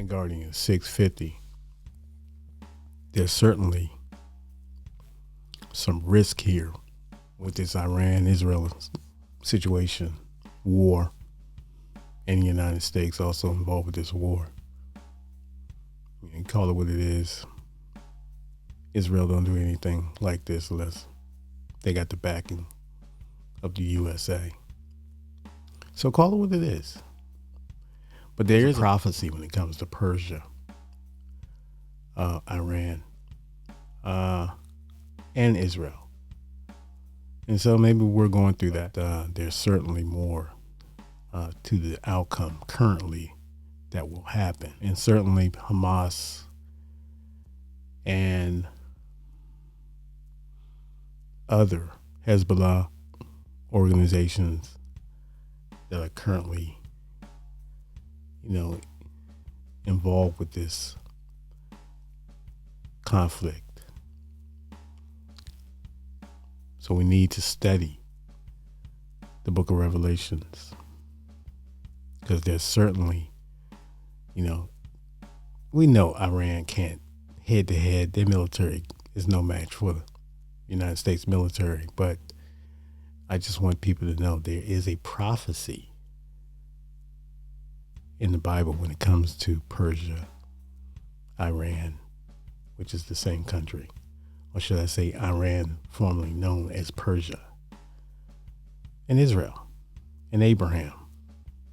Vanguardian 650. There's certainly some risk here with this Iran-Israel situation, war, and the United States also involved with this war. You can call it what it is. Israel don't do anything like this unless they got the backing of the USA. So call it what it is. But there is a prophecy when it comes to Persia, Iran, and Israel. And so maybe we're going through that. There's certainly more to the outcome currently that will happen. And certainly Hamas and other Hezbollah organizations that are currently, involved with this conflict. So we need to study the book of Revelations, because there's certainly, we know Iran can't head to head. Their military is no match for the United States military, but I just want people to know there is a prophecy in the Bible when it comes to Persia, Iran, which is the same country, or should I say Iran, formerly known as Persia, and Israel, and Abraham,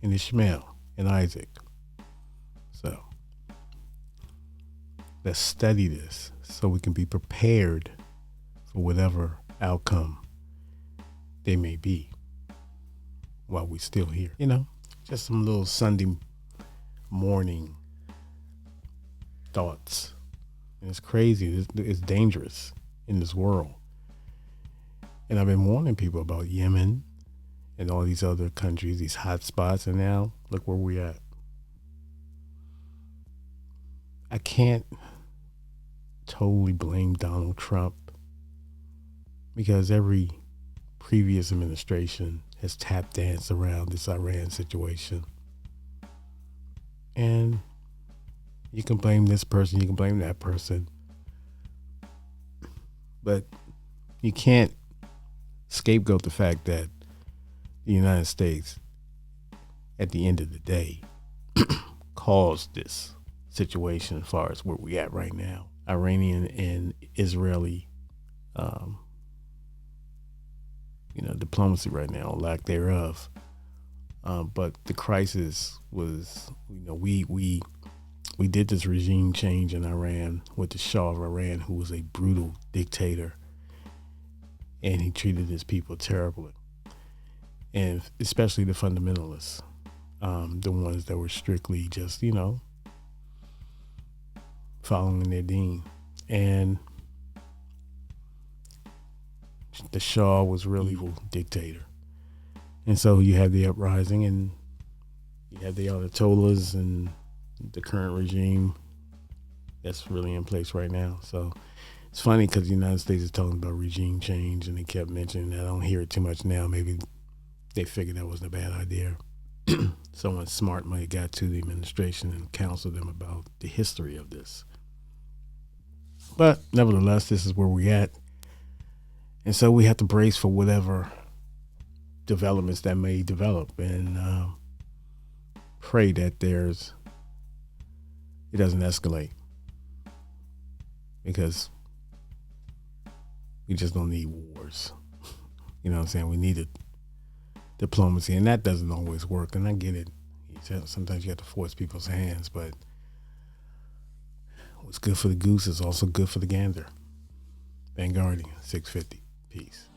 and Ishmael, and Isaac. So let's study this so we can be prepared for whatever outcome they may be while we're still here. Just some little Sunday morning thoughts. And it's crazy. It's dangerous in this world. And I've been warning people about Yemen and all these other countries, these hot spots, and now look where we're at. I can't totally blame Donald Trump, because every previous administration has tap danced around this Iran situation. And you can blame this person, you can blame that person, but you can't scapegoat the fact that the United States, at the end of the day, caused this situation as far as where we're at right now. Iranian and Israeli diplomacy right now, lack thereof. But the crisis was, we did this regime change in Iran with the Shah of Iran, who was a brutal dictator, and he treated his people terribly, and especially the fundamentalists, the ones that were strictly just, following their deen. And the Shah was really evil dictator. And so you have the uprising, and you have the Ayatollahs and the current regime that's really in place right now. So it's funny because the United States is talking about regime change, and they kept mentioning that. I don't hear it too much now. Maybe they figured that wasn't a bad idea. Someone smart might have got to the administration and counseled them about the history of this. But nevertheless, this is where we're at. And so we have to brace for whatever developments that may develop, and pray that it doesn't escalate, because we just don't need wars. You know what I'm saying? We need diplomacy, and that doesn't always work. And I get it. Sometimes you have to force people's hands, but what's good for the goose is also good for the gander. Vanguardian 650. Peace.